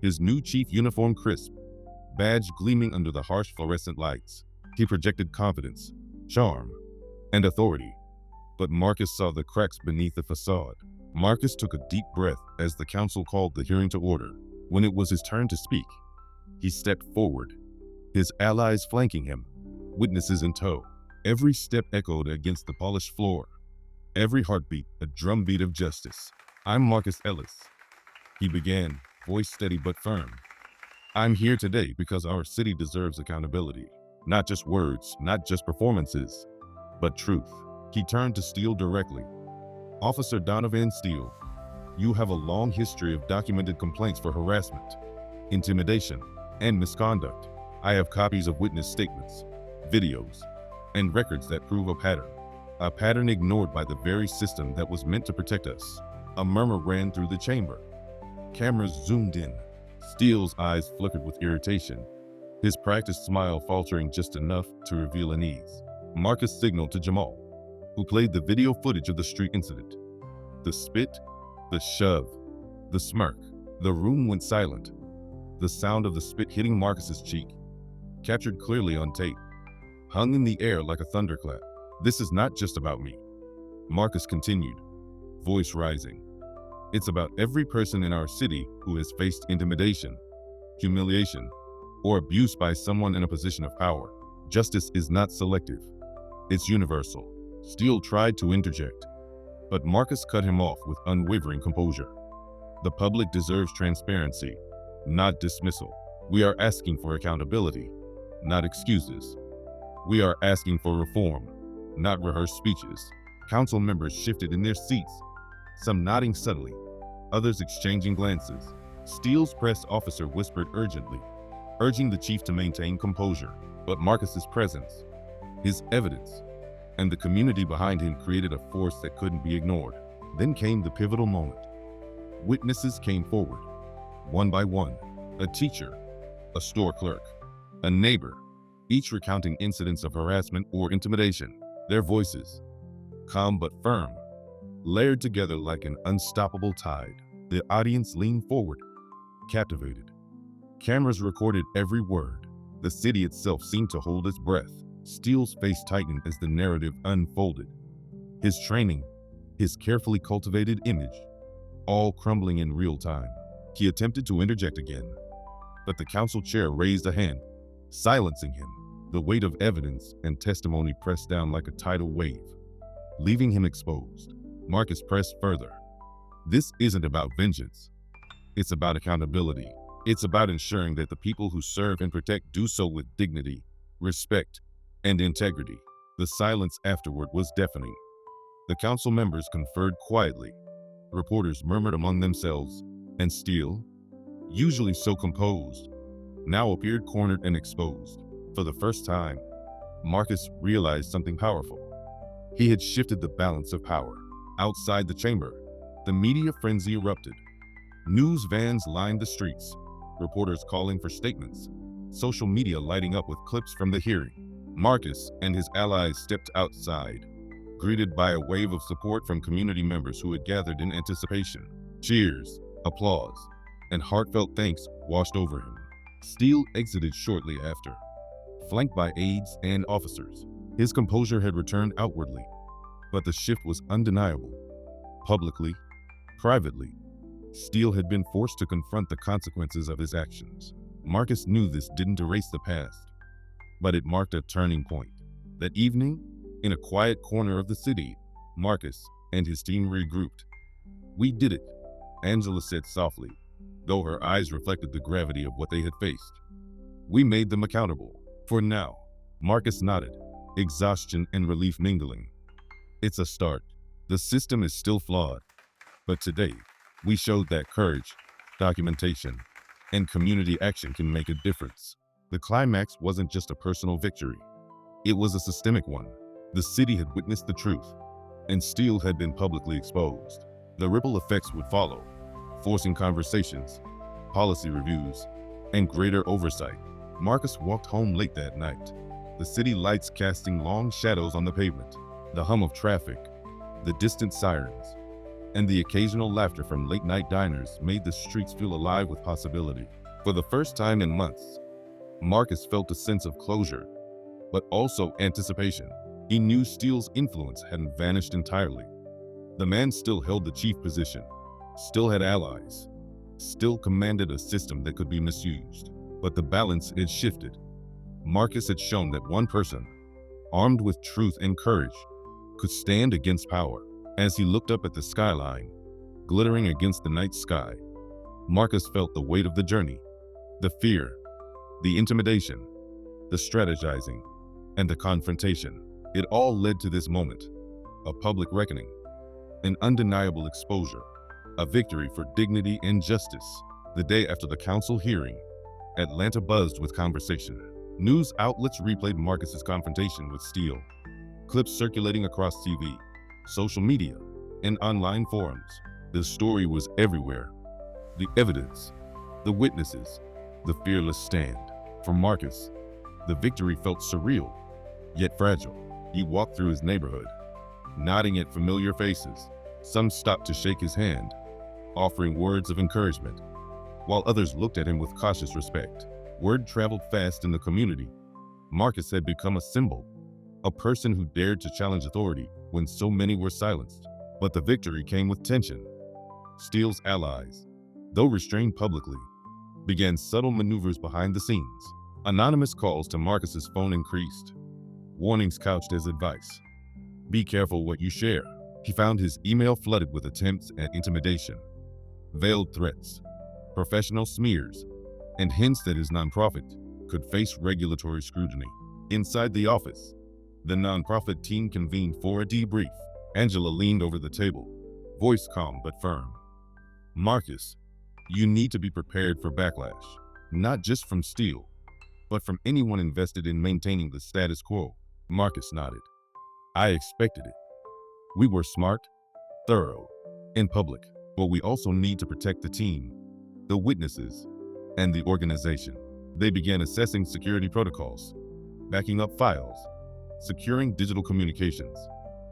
his new chief uniform crisp, badge gleaming under the harsh fluorescent lights. He projected confidence, charm, and authority, but Marcus saw the cracks beneath the facade. Marcus took a deep breath as the council called the hearing to order. When it was his turn to speak, he stepped forward, his allies flanking him, witnesses in tow. Every step echoed against the polished floor, every heartbeat a drumbeat of justice. "I'm Marcus Ellis," he began, voice steady but firm. "I'm here today because our city deserves accountability. Not just words, not just performances, but truth." He turned to Steele directly. "Officer Donovan Steele, you have a long history of documented complaints for harassment, intimidation, and misconduct. I have copies of witness statements, videos, and records that prove a pattern ignored by the very system that was meant to protect us." A murmur ran through the chamber. Cameras zoomed in. Steele's eyes flickered with irritation, his practiced smile faltering just enough to reveal unease. Marcus signaled to Jamal, who played the video footage of the street incident. The spit, the shove, the smirk. The room went silent. The sound of the spit hitting Marcus's cheek, captured clearly on tape, hung in the air like a thunderclap. "This is not just about me," Marcus continued, voice rising. "It's about every person in our city who has faced intimidation, humiliation, or abuse by someone in a position of power. Justice is not selective. It's universal." Steele tried to interject, but Marcus cut him off with unwavering composure. "The public deserves transparency, not dismissal. We are asking for accountability, not excuses. We are asking for reform, not rehearsed speeches." Council members shifted in their seats, some nodding subtly, others exchanging glances. Steele's press officer whispered urgently, urging the chief to maintain composure. But Marcus's presence, his evidence, and the community behind him created a force that couldn't be ignored. Then came the pivotal moment. Witnesses came forward, one by one. A teacher, a store clerk, a neighbor, each recounting incidents of harassment or intimidation. Their voices, calm but firm, layered together like an unstoppable tide. The audience leaned forward, captivated. Cameras recorded every word. The city itself seemed to hold its breath. Steele's face tightened as the narrative unfolded. His training, his carefully cultivated image, all crumbling in real time. He attempted to interject again, but the council chair raised a hand, silencing him. The weight of evidence and testimony pressed down like a tidal wave, leaving him exposed. Marcus pressed further. "This isn't about vengeance. It's about accountability. It's about ensuring that the people who serve and protect do so with dignity, respect, and integrity." The silence afterward was deafening. The council members conferred quietly. Reporters murmured among themselves, and Steele, usually so composed, now appeared cornered and exposed. For the first time, Marcus realized something powerful. He had shifted the balance of power. Outside the chamber, The media frenzy erupted. News vans lined the streets, reporters calling for statements, social media lighting up with clips from the hearing. Marcus and his allies stepped outside, greeted by a wave of support from community members who had gathered in anticipation. Cheers, applause, and heartfelt thanks washed over him. Steele exited shortly after, flanked by aides and officers. His composure had returned outwardly, but the shift was undeniable. Publicly, privately, Steele had been forced to confront the consequences of his actions. Marcus knew this didn't erase the past, but it marked a turning point. That evening, in a quiet corner of the city, Marcus and his team regrouped. "We did it," Angela said softly, though her eyes reflected the gravity of what they had faced. "We made them accountable. For now." Marcus nodded, exhaustion and relief mingling. "It's a start. The system is still flawed, but today, we showed that courage, documentation, and community action can make a difference." The climax wasn't just a personal victory. It was a systemic one. The city had witnessed the truth, and Steele had been publicly exposed. The ripple effects would follow, forcing conversations, policy reviews, and greater oversight. Marcus walked home late that night, the city lights casting long shadows on the pavement. The hum of traffic, the distant sirens, and the occasional laughter from late-night diners made the streets feel alive with possibility. For the first time in months, Marcus felt a sense of closure, but also anticipation. He knew Steele's influence hadn't vanished entirely. The man still held the chief position, still had allies, still commanded a system that could be misused. But the balance had shifted. Marcus had shown that one person, armed with truth and courage, could stand against power. As he looked up at the skyline, glittering against the night sky, Marcus felt the weight of the journey. The fear, the intimidation, the strategizing, and the confrontation. It all led to this moment, a public reckoning, an undeniable exposure, a victory for dignity and justice. The day after the council hearing, Atlanta buzzed with conversation. News outlets replayed Marcus's confrontation with Steele, clips circulating across TV, social media, and online forums. The story was everywhere. The evidence, the witnesses, the fearless stand. For Marcus, the victory felt surreal, yet fragile. He walked through his neighborhood, nodding at familiar faces. Some stopped to shake his hand, offering words of encouragement, while others looked at him with cautious respect. Word traveled fast in the community. Marcus had become a symbol, a person who dared to challenge authority when so many were silenced. But the victory came with tension. Steele's allies, though restrained publicly, began subtle maneuvers behind the scenes. Anonymous calls to Marcus's phone increased, warnings couched as advice. Be careful what you share. He found his email flooded with attempts at intimidation, veiled threats, professional smears, and hints that his nonprofit could face regulatory scrutiny. Inside the office, the nonprofit team convened for a debrief. Angela leaned over the table, voice calm but firm. "Marcus, you need to be prepared for backlash, not just from Steele, but from anyone invested in maintaining the status quo." Marcus nodded. "I expected it. We were smart, thorough, and public, but we also need to protect the team, the witnesses, and the organization." They began assessing security protocols, backing up files, securing digital communications,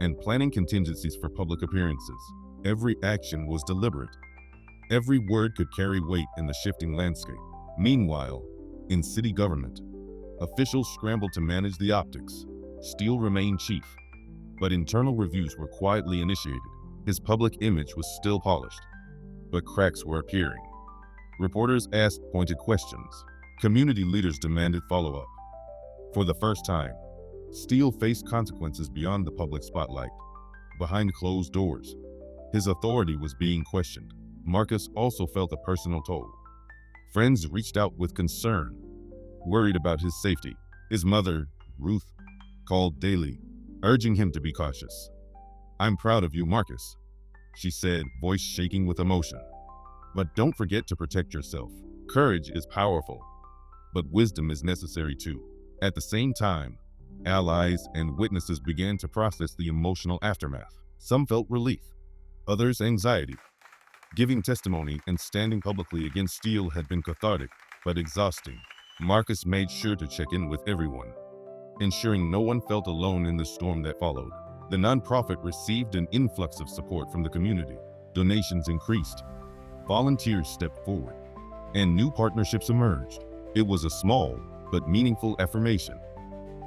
and planning contingencies for public appearances. Every action was deliberate. Every word could carry weight in the shifting landscape. Meanwhile, in city government, officials scrambled to manage the optics. Steele remained chief, but internal reviews were quietly initiated. His public image was still polished, but cracks were appearing. Reporters asked pointed questions. Community leaders demanded follow-up. For the first time, Steele faced consequences beyond the public spotlight. Behind closed doors, his authority was being questioned. Marcus also felt a personal toll. Friends reached out with concern, worried about his safety. His mother, Ruth, called daily, urging him to be cautious. "I'm proud of you, Marcus," she said, voice shaking with emotion. "But don't forget to protect yourself. Courage is powerful, but wisdom is necessary too." At the same time, allies and witnesses began to process the emotional aftermath. Some felt relief, others anxiety. Giving testimony and standing publicly against Steele had been cathartic, but exhausting. Marcus made sure to check in with everyone, ensuring no one felt alone in the storm that followed. The nonprofit received an influx of support from the community. Donations increased, volunteers stepped forward, and new partnerships emerged. It was a small but meaningful affirmation.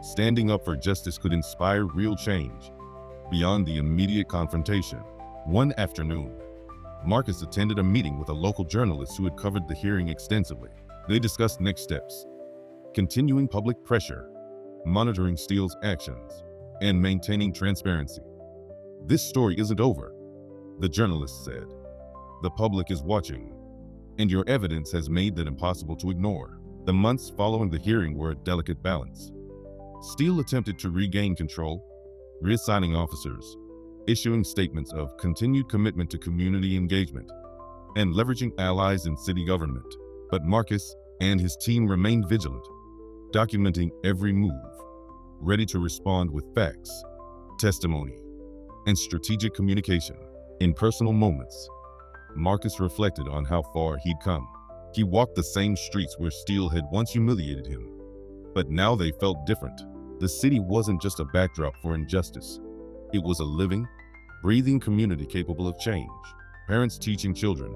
Standing up for justice could inspire real change beyond the immediate confrontation. One afternoon, Marcus attended a meeting with a local journalist who had covered the hearing extensively. They discussed next steps, continuing public pressure, monitoring Steele's actions, and maintaining transparency. "This story isn't over," the journalist said. "The public is watching, and your evidence has made that impossible to ignore." The months following the hearing were a delicate balance. Steele attempted to regain control, reassigning officers, issuing statements of continued commitment to community engagement, and leveraging allies in city government. But Marcus and his team remained vigilant, documenting every move, ready to respond with facts, testimony, and strategic communication. In personal moments, Marcus reflected on how far he'd come. He walked the same streets where Steele had once humiliated him, but now they felt different. The city wasn't just a backdrop for injustice. It was a living, breathing community capable of change. Parents teaching children,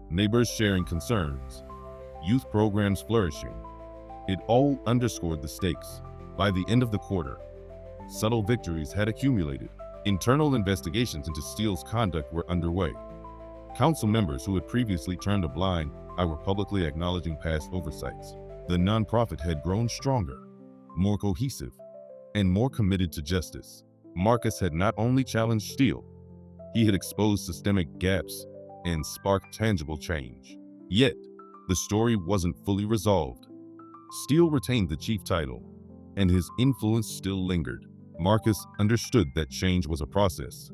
neighbors sharing concerns, youth programs flourishing. It all underscored the stakes. By the end of the quarter, subtle victories had accumulated. Internal investigations into Steele's conduct were underway. Council members who had previously turned a blind eye were publicly acknowledging past oversights. The nonprofit had grown stronger, more cohesive, and more committed to justice. Marcus had not only challenged Steele, he had exposed systemic gaps and sparked tangible change. Yet, the story wasn't fully resolved. Steele retained the chief title, and his influence still lingered. Marcus understood that change was a process,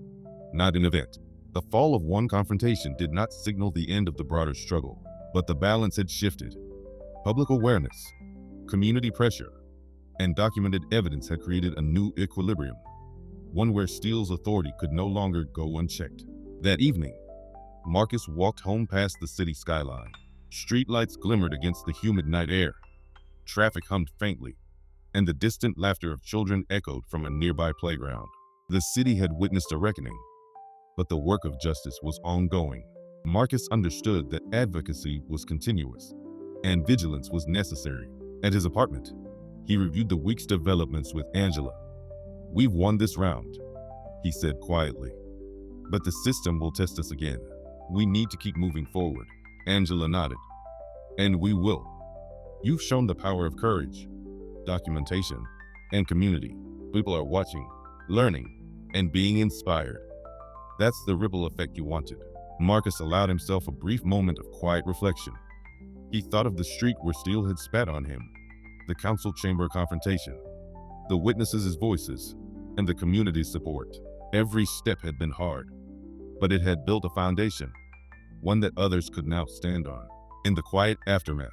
not an event. The fall of one confrontation did not signal the end of the broader struggle, but the balance had shifted. Public awareness, community pressure, and documented evidence had created a new equilibrium, one where Steele's authority could no longer go unchecked. That evening, Marcus walked home past the city skyline. Streetlights glimmered against the humid night air. Traffic hummed faintly, and the distant laughter of children echoed from a nearby playground. The city had witnessed a reckoning, but the work of justice was ongoing. Marcus understood that advocacy was continuous, and vigilance was necessary. At his apartment, he reviewed the week's developments with Angela. "We've won this round," he said quietly. "But the system will test us again. We need to keep moving forward." Angela nodded. "And we will. You've shown the power of courage, documentation, and community. People are watching, learning, and being inspired. That's the ripple effect you wanted." Marcus allowed himself a brief moment of quiet reflection. He thought of the street where Steele had spat on him, the council chamber confrontation, the witnesses' voices, and the community's support. Every step had been hard, but it had built a foundation, one that others could now stand on. In the quiet aftermath,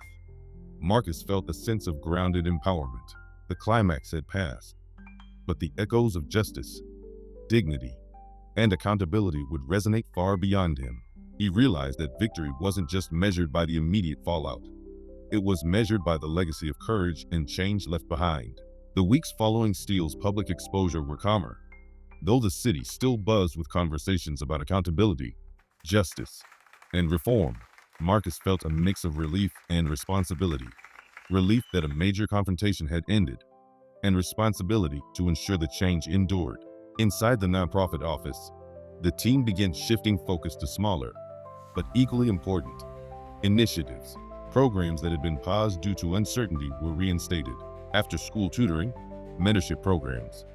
Marcus felt a sense of grounded empowerment. The climax had passed, but the echoes of justice, dignity, and accountability would resonate far beyond him. He realized that victory wasn't just measured by the immediate fallout. It was measured by the legacy of courage and change left behind. The weeks following Steele's public exposure were calmer, though the city still buzzed with conversations about accountability, justice, and reform. Marcus felt a mix of relief and responsibility. Relief that a major confrontation had ended, and responsibility to ensure the change endured. Inside the nonprofit office, the team began shifting focus to smaller, but equally important, initiatives. Programs that had been paused due to uncertainty were reinstated. After-school tutoring, mentorship programs,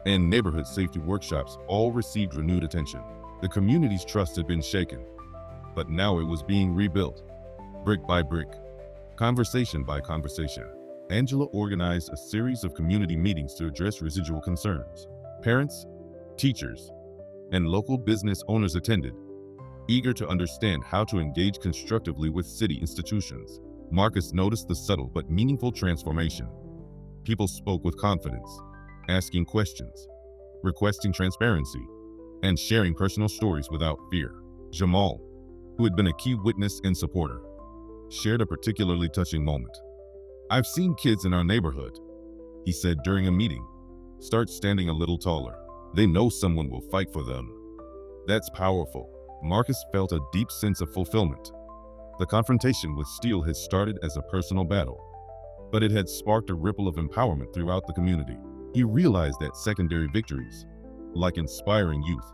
and neighborhood safety workshops all received renewed attention. The community's trust had been shaken, but now it was being rebuilt, brick by brick, conversation by conversation. Angela organized a series of community meetings to address residual concerns. Parents, teachers, and local business owners attended, eager to understand how to engage constructively with city institutions. Marcus noticed the subtle but meaningful transformation. People spoke with confidence, asking questions, requesting transparency, and sharing personal stories without fear. Jamal, who had been a key witness and supporter, shared a particularly touching moment. "I've seen kids in our neighborhood," he said during a meeting, "start standing a little taller. They know someone will fight for them." That's powerful. Marcus felt a deep sense of fulfillment. The confrontation with Steele had started as a personal battle, but it had sparked a ripple of empowerment throughout the community. He realized that secondary victories, like inspiring youth,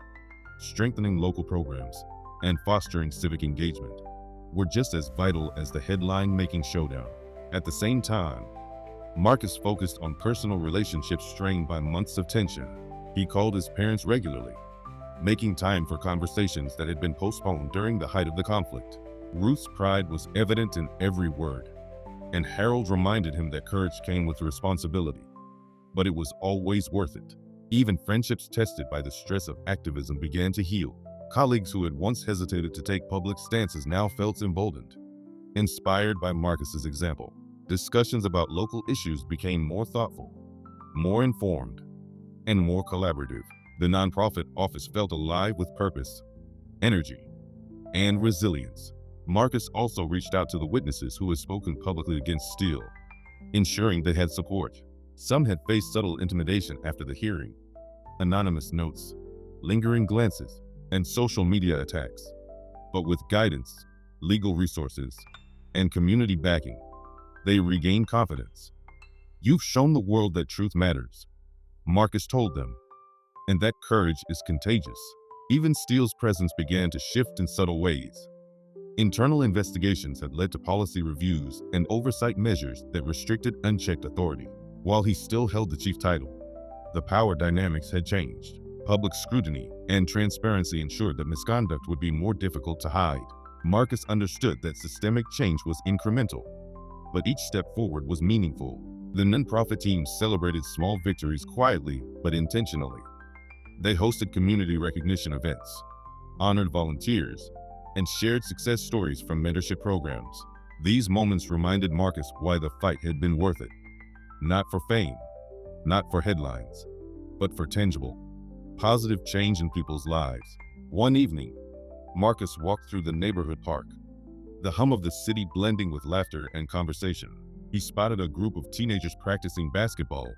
strengthening local programs, and fostering civic engagement, were just as vital as the headline-making showdown. At the same time, Marcus focused on personal relationships strained by months of tension. He called his parents regularly, making time for conversations that had been postponed during the height of the conflict. Ruth's pride was evident in every word, and Harold reminded him that courage came with responsibility, but it was always worth it. Even friendships tested by the stress of activism began to heal. Colleagues who had once hesitated to take public stances now felt emboldened. Inspired by Marcus's example, discussions about local issues became more thoughtful, more informed, and more collaborative. The nonprofit office felt alive with purpose, energy, and resilience. Marcus also reached out to the witnesses who had spoken publicly against Steele, ensuring they had support. Some had faced subtle intimidation after the hearing, anonymous notes, lingering glances, and social media attacks. But with guidance, legal resources, and community backing, they regained confidence. "You've shown the world that truth matters," Marcus told them, "and that courage is contagious." Even Steele's presence began to shift in subtle ways. Internal investigations had led to policy reviews and oversight measures that restricted unchecked authority. While he still held the chief title, the power dynamics had changed. Public scrutiny and transparency ensured that misconduct would be more difficult to hide. Marcus understood that systemic change was incremental, but each step forward was meaningful. The nonprofit team celebrated small victories quietly but intentionally. They hosted community recognition events, honored volunteers, and shared success stories from mentorship programs. These moments reminded Marcus why the fight had been worth it. Not for fame, not for headlines, but for tangible, positive change in people's lives. One evening, Marcus walked through the neighborhood park, the hum of the city blending with laughter and conversation. He spotted a group of teenagers practicing basketball,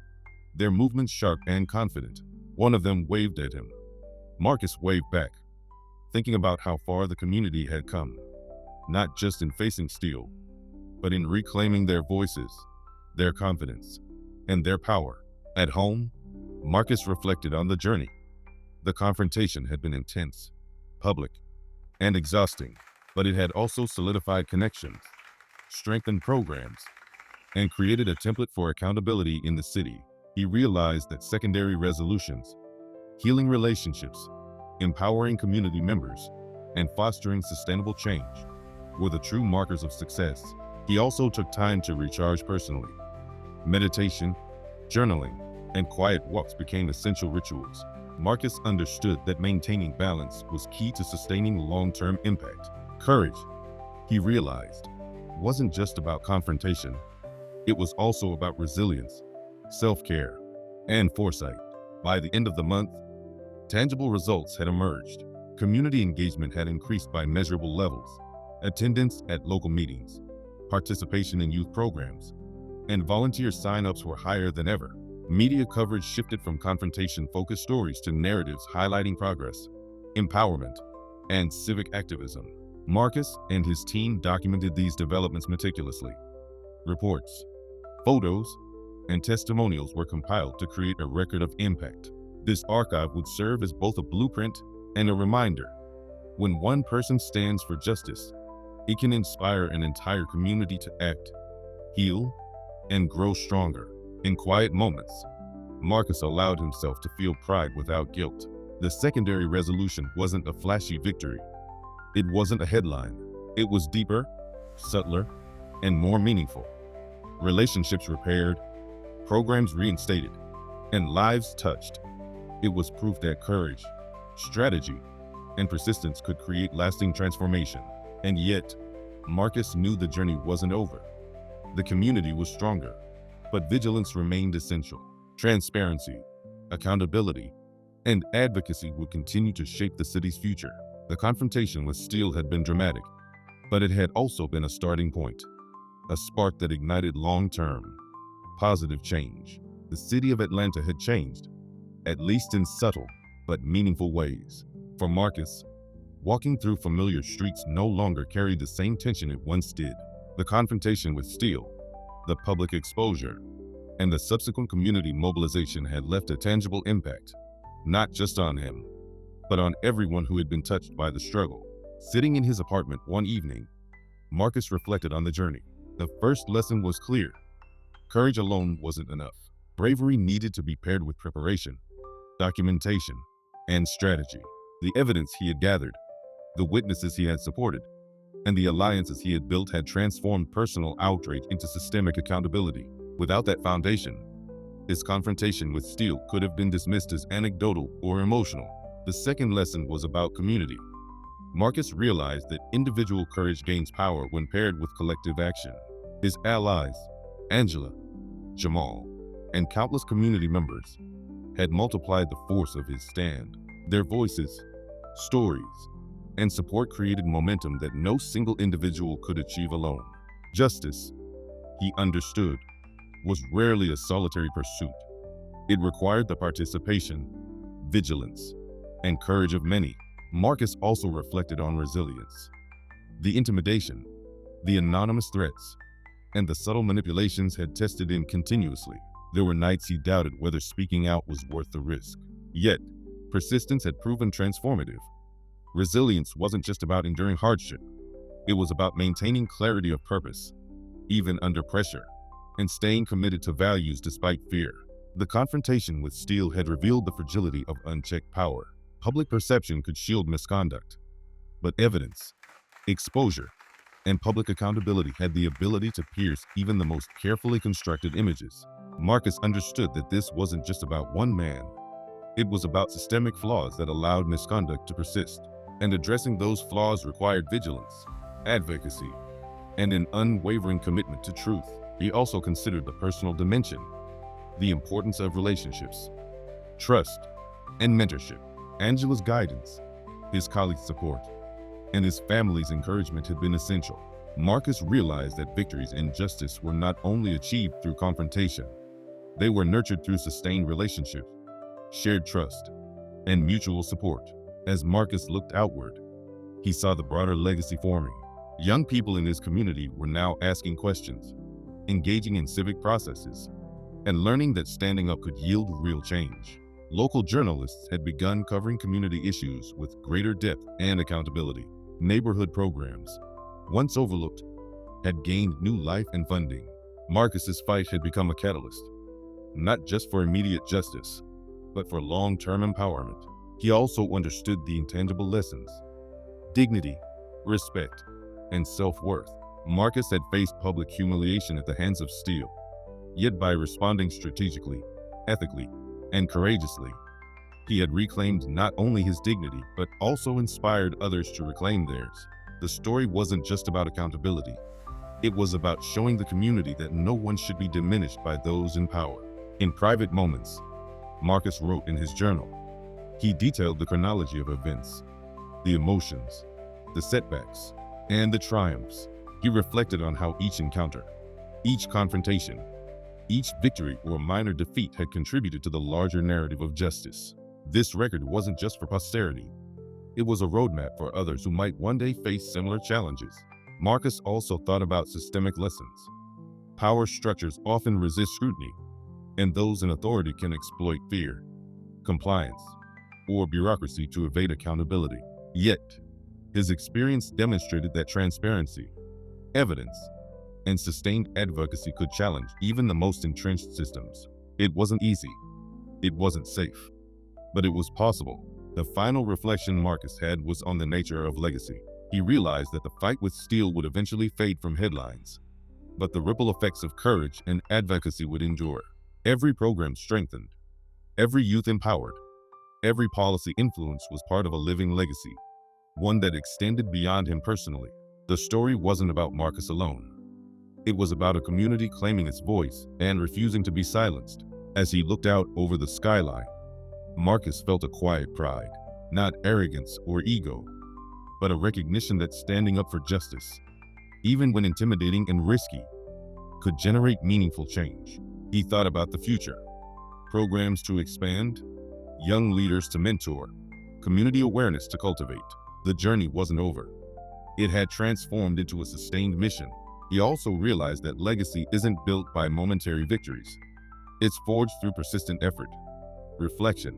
their movements sharp and confident. One of them waved at him. Marcus waved back, thinking about how far the community had come, not just in facing Steele, but in reclaiming their voices, their confidence, and their power. At home, Marcus reflected on the journey. The confrontation had been intense, public, and exhausting, but it had also solidified connections, strengthened programs, and created a template for accountability in the city. He realized that secondary resolutions, healing relationships, empowering community members, and fostering sustainable change were the true markers of success. He also took time to recharge personally. Meditation, journaling, and quiet walks became essential rituals. Marcus understood that maintaining balance was key to sustaining long-term impact. Courage, he realized, wasn't just about confrontation. It was also about resilience, self-care, and foresight. By the end of the month, tangible results had emerged. Community engagement had increased by measurable levels. Attendance at local meetings, participation in youth programs, and volunteer sign-ups were higher than ever. Media coverage shifted from confrontation-focused stories to narratives highlighting progress, empowerment, and civic activism. Marcus and his team documented these developments meticulously. Reports, photos, and testimonials were compiled to create a record of impact. This archive would serve as both a blueprint and a reminder. When one person stands for justice, it can inspire an entire community to act, heal, and grow stronger. In quiet moments, Marcus allowed himself to feel pride without guilt. The secondary resolution wasn't a flashy victory. It wasn't a headline. It was deeper, subtler, and more meaningful. Relationships repaired, programs reinstated, and lives touched. It was proof that courage, strategy, and persistence could create lasting transformation. And yet, Marcus knew the journey wasn't over. The community was stronger, but vigilance remained essential. Transparency, accountability, and advocacy would continue to shape the city's future. The confrontation with Steele had been dramatic, but it had also been a starting point, a spark that ignited long-term, positive change. The city of Atlanta had changed, at least in subtle but meaningful ways. For Marcus, walking through familiar streets no longer carried the same tension it once did. The confrontation with Steele, the public exposure, and the subsequent community mobilization had left a tangible impact, not just on him, but on everyone who had been touched by the struggle. Sitting in his apartment one evening, Marcus reflected on the journey. The first lesson was clear. Courage alone wasn't enough. Bravery needed to be paired with preparation, documentation, and strategy. The evidence he had gathered, the witnesses he had supported, and the alliances he had built had transformed personal outrage into systemic accountability. Without that foundation, his confrontation with Steele could have been dismissed as anecdotal or emotional. The second lesson was about community. Marcus realized that individual courage gains power when paired with collective action. His allies, Angela, Jamal, and countless community members, had multiplied the force of his stand. Their voices, stories, and support created momentum that no single individual could achieve alone. Justice, he understood, was rarely a solitary pursuit. It required the participation, vigilance, and courage of many. Marcus also reflected on resilience. The intimidation, the anonymous threats, and the subtle manipulations had tested him continuously. There were nights he doubted whether speaking out was worth the risk. Yet, persistence had proven transformative. Resilience wasn't just about enduring hardship. It was about maintaining clarity of purpose, even under pressure, and staying committed to values despite fear. The confrontation with Steele had revealed the fragility of unchecked power. Public perception could shield misconduct, but evidence, exposure, and public accountability had the ability to pierce even the most carefully constructed images. Marcus understood that this wasn't just about one man. It was about systemic flaws that allowed misconduct to persist, and addressing those flaws required vigilance, advocacy, and an unwavering commitment to truth. He also considered the personal dimension, the importance of relationships, trust, and mentorship. Angela's guidance, his colleagues' support, and his family's encouragement had been essential. Marcus realized that victories in justice were not only achieved through confrontation, they were nurtured through sustained relationships, shared trust, and mutual support. As Marcus looked outward, he saw the broader legacy forming. Young people in his community were now asking questions, engaging in civic processes, and learning that standing up could yield real change. Local journalists had begun covering community issues with greater depth and accountability. Neighborhood programs, once overlooked, had gained new life and funding. Marcus's fight had become a catalyst, not just for immediate justice, but for long-term empowerment. He also understood the intangible lessons: dignity, respect, and self-worth. Marcus had faced public humiliation at the hands of Steele, yet by responding strategically, ethically, and courageously, he had reclaimed not only his dignity, but also inspired others to reclaim theirs. The story wasn't just about accountability. It was about showing the community that no one should be diminished by those in power. In private moments, Marcus wrote in his journal. He detailed the chronology of events, the emotions, the setbacks, and the triumphs. He reflected on how each encounter, each confrontation, each victory or minor defeat had contributed to the larger narrative of justice. This record wasn't just for posterity. It was a roadmap for others who might one day face similar challenges. Marcus also thought about systemic lessons. Power structures often resist scrutiny, and those in authority can exploit fear, compliance, or bureaucracy to evade accountability. Yet, his experience demonstrated that transparency, evidence, and sustained advocacy could challenge even the most entrenched systems. It wasn't easy. It wasn't safe. But it was possible. The final reflection Marcus had was on the nature of legacy. He realized that the fight with Steele would eventually fade from headlines, but the ripple effects of courage and advocacy would endure. Every program strengthened, every youth empowered, every policy influenced was part of a living legacy, one that extended beyond him personally. The story wasn't about Marcus alone. It was about a community claiming its voice and refusing to be silenced. As he looked out over the skyline, Marcus felt a quiet pride, not arrogance or ego, but a recognition that standing up for justice, even when intimidating and risky, could generate meaningful change. He thought about the future: programs to expand, young leaders to mentor, community awareness to cultivate. The journey wasn't over. It had transformed into a sustained mission. He also realized that legacy isn't built by momentary victories. It's forged through persistent effort, reflection,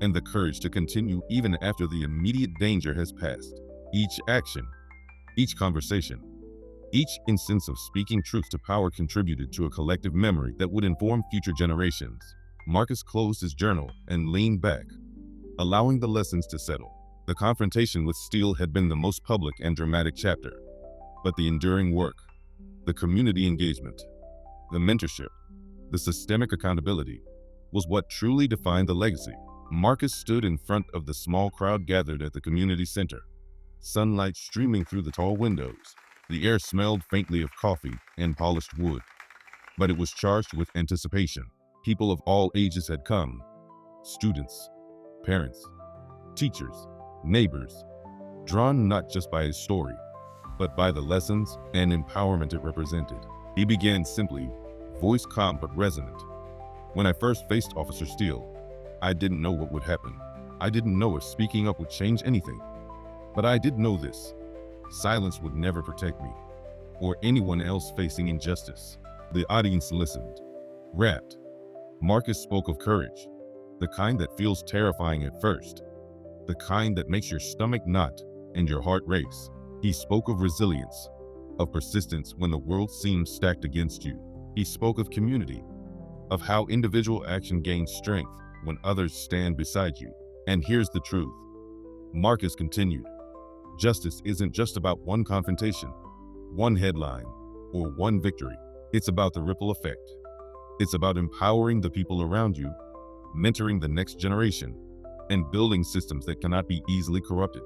and the courage to continue even after the immediate danger has passed. Each action, each conversation, each instance of speaking truth to power contributed to a collective memory that would inform future generations. Marcus closed his journal and leaned back, allowing the lessons to settle. The confrontation with Steele had been the most public and dramatic chapter, but the enduring work, the community engagement, the mentorship, the systemic accountability, was what truly defined the legacy. Marcus stood in front of the small crowd gathered at the community center, sunlight streaming through the tall windows. The air smelled faintly of coffee and polished wood, but it was charged with anticipation. People of all ages had come: students, parents, teachers, neighbors, drawn not just by his story, but by the lessons and empowerment it represented. He began simply, voice calm but resonant. When I first faced Officer Steele, I didn't know what would happen. I didn't know if speaking up would change anything. But I did know this: silence would never protect me, or anyone else facing injustice. The audience listened, rapt. Marcus spoke of courage, the kind that feels terrifying at first, the kind that makes your stomach knot and your heart race. He spoke of resilience, of persistence when the world seems stacked against you. He spoke of community, of how individual action gains strength when others stand beside you. And here's the truth, Marcus continued: justice isn't just about one confrontation, one headline, or one victory. It's about the ripple effect. It's about empowering the people around you, mentoring the next generation, and building systems that cannot be easily corrupted.